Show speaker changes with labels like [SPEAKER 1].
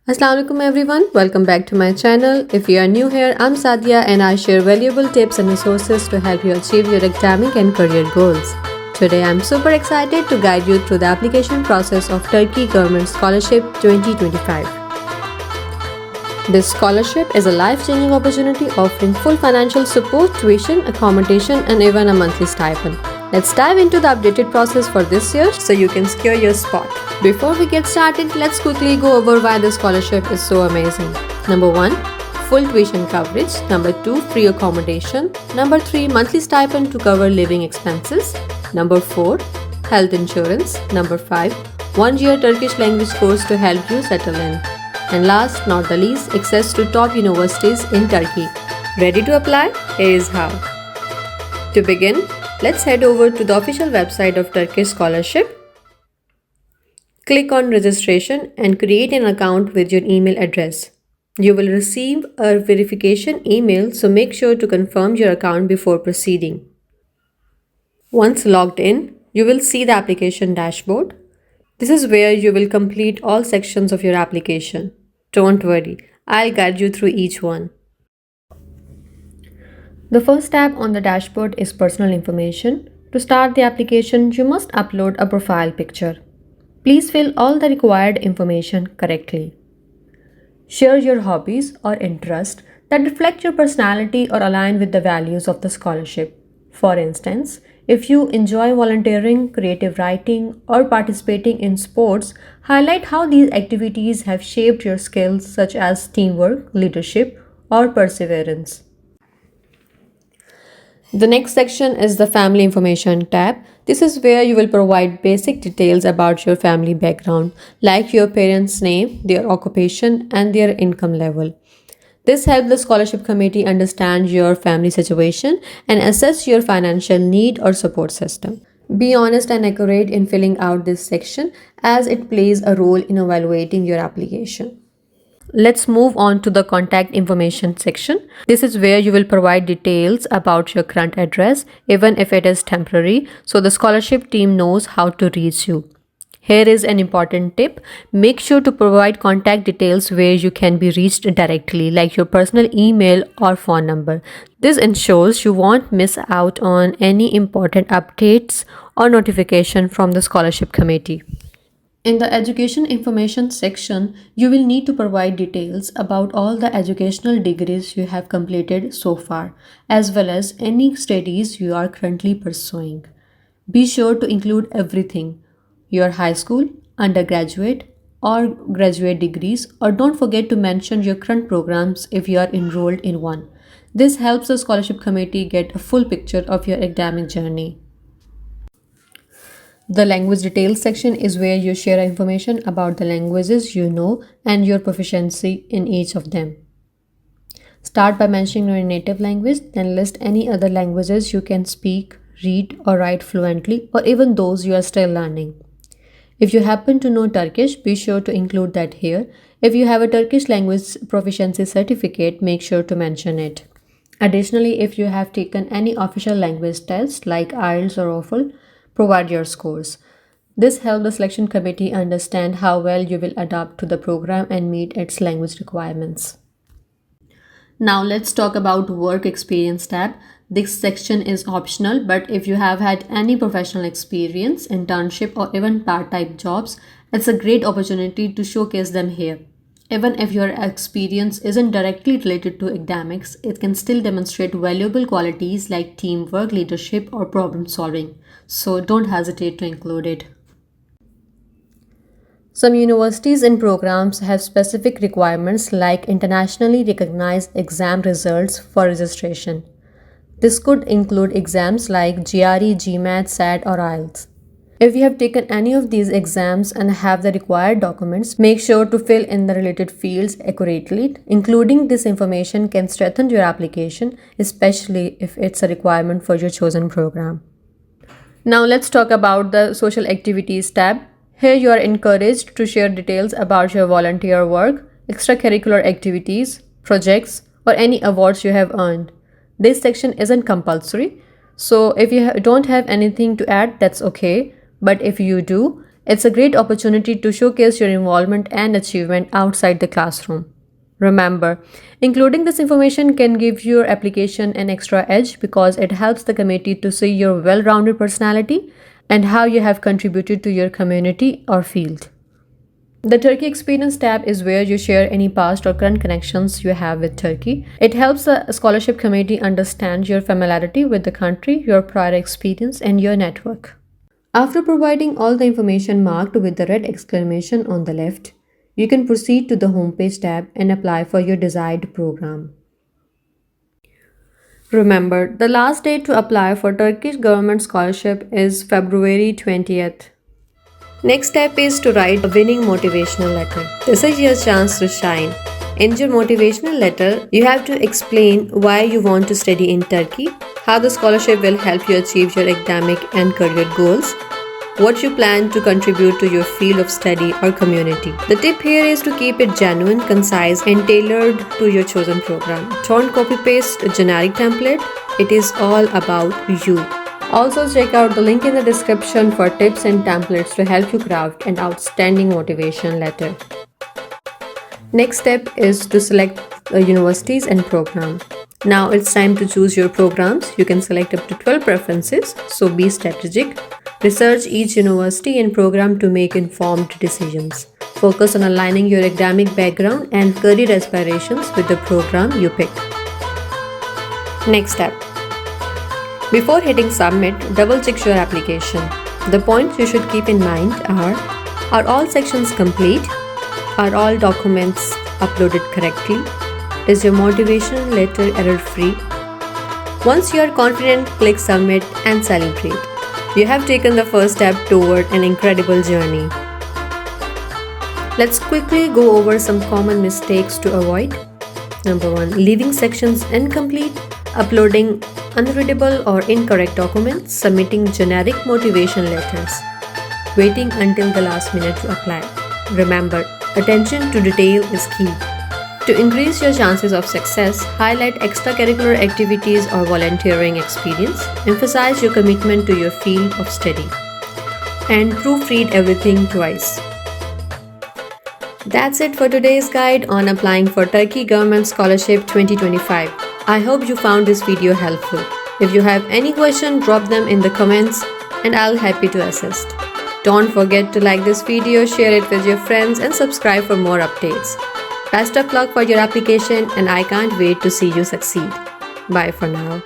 [SPEAKER 1] Assalamualaikum everyone, welcome back to my channel. If you are new here, I'm Sadia and I share valuable tips and resources to help you achieve your academic and career goals. Today I'm super excited to guide you through the application process of Turkey Government Scholarship 2025. This scholarship is a life-changing opportunity offering full financial support, tuition, accommodation and even a monthly stipend. Let's dive into the updated process for this year so you can secure your spot. Before we get started, let's quickly go over why this scholarship is so amazing. Number 1. Full tuition coverage. Number 2. Free accommodation. Number 3. Monthly stipend to cover living expenses. Number 4. Health insurance. Number 5. 1-year Turkish language course to help you settle in. And last not the least, access to top universities in Turkey. Ready to apply? Here is how. To begin, let's head over to the official website of Turkish Scholarship. Click on registration and create an account with your email address. You will receive a verification email, so make sure to confirm your account before proceeding. Once logged in, you will see the application dashboard. This is where you will complete all sections of your application. Don't worry, I'll guide you through each one. The first tab on the dashboard is personal information. To start the application, you must upload a profile picture. Please fill all the required information correctly. Share your hobbies or interests that reflect your personality or align with the values of the scholarship. For instance, if you enjoy volunteering, creative writing, or participating in sports, highlight how these activities have shaped your skills such as teamwork, leadership, or perseverance. The next section is the Family Information tab. This is where you will provide basic details about your family background, like your parents' name, their occupation, and their income level. This helps the scholarship committee understand your family situation and assess your financial need or support system. Be honest and accurate in filling out this section as it plays a role in evaluating your application. Let's move on to the contact information section. This is where you will provide details about your current address, even if it is temporary, so the scholarship team knows how to reach you. Here is an important tip. Make sure to provide contact details where you can be reached directly, like your personal email or phone number. This ensures you won't miss out on any important updates or notification from the scholarship committee. In the education information section, you will need to provide details about all the educational degrees you have completed so far, as well as any studies you are currently pursuing. Be sure to include everything: your high school, undergraduate, or graduate degrees, or don't forget to mention your current programs if you are enrolled in one. This helps the scholarship committee get a full picture of your academic journey. The language details section is where you share information about the languages you know and your proficiency in each of them. Start by mentioning your native language, then list any other languages you can speak, read, or write fluently, or even those you are still learning. If you happen to know Turkish, be sure to include that here. If you have a Turkish language proficiency certificate, make sure to mention it. Additionally, if you have taken any official language test like IELTS or TOEFL, provide your scores. This helps the selection committee understand how well you will adapt to the program and meet its language requirements. Now let's talk about work experience tab. This section is optional, but if you have had any professional experience, internship, or even part-time jobs, it's a great opportunity to showcase them here. Even if your experience isn't directly related to academics, it can still demonstrate valuable qualities like teamwork, leadership, or problem solving. So don't hesitate to include it. Some universities and programs have specific requirements like internationally recognized exam results for registration. This could include exams like GRE, GMAT, SAT, or IELTS. If you have taken any of these exams and have the required documents, make sure to fill in the related fields accurately. Including this information can strengthen your application, especially if it's a requirement for your chosen program. Now let's talk about the social activities tab. Here you are encouraged to share details about your volunteer work, extracurricular activities, projects, or any awards you have earned. This section isn't compulsory, so if you don't have anything to add, that's okay. But if you do, It's a great opportunity to showcase your involvement and achievement outside the classroom. Remember, including this information can give your application an extra edge because it helps the committee to see your well rounded personality and how you have contributed to your community or field. The Turkey Experience tab is where you share any past or current connections you have with Turkey. It helps the scholarship committee understand your familiarity with the country, your prior experience, and your network. After providing all the information marked with the red exclamation on the left, you can proceed to the Homepage tab and apply for your desired program. Remember, the last date to apply for Turkish government scholarship is February 20th. Next step is to write a winning motivational letter. This is your chance to shine. In your motivational letter, you have to explain why you want to study in Turkey, how the scholarship will help you achieve your academic and career goals, what you plan to contribute to your field of study or community. The tip here is to keep it genuine, concise, and tailored to your chosen program. Don't copy paste a generic template. It is all about you. Also, check out the link in the description for tips and templates to help you craft an outstanding motivation letter. Next step is to select the universities and program. Now it's time to choose your programs. You can select up to 12 preferences, so be strategic. Research each university and program to make informed decisions. Focus on aligning your academic background and career aspirations with the program you picked. Next step. Before hitting submit, double check your application. The points you should keep in mind are all sections complete? Are all documents uploaded correctly? Is your motivation letter error-free? Once you are confident, click submit and celebrate. You have taken the first step toward an incredible journey. Let's quickly go over some common mistakes to avoid. Number 1. Leaving sections incomplete, uploading unreadable or incorrect documents, submitting generic motivation letters, waiting until the last minute to apply. Remember, attention to detail is key. To increase your chances of success, highlight extracurricular activities or volunteering experience, emphasize your commitment to your field of study, and proofread everything twice. That's it for today's guide on applying for Turkey Government Scholarship 2025. I hope you found this video helpful. If you have any question, drop them in the comments and I'll be happy to assist. Don't forget to like this video, share it with your friends and subscribe for more updates. Best of luck for your application and I can't wait to see you succeed. Bye for now.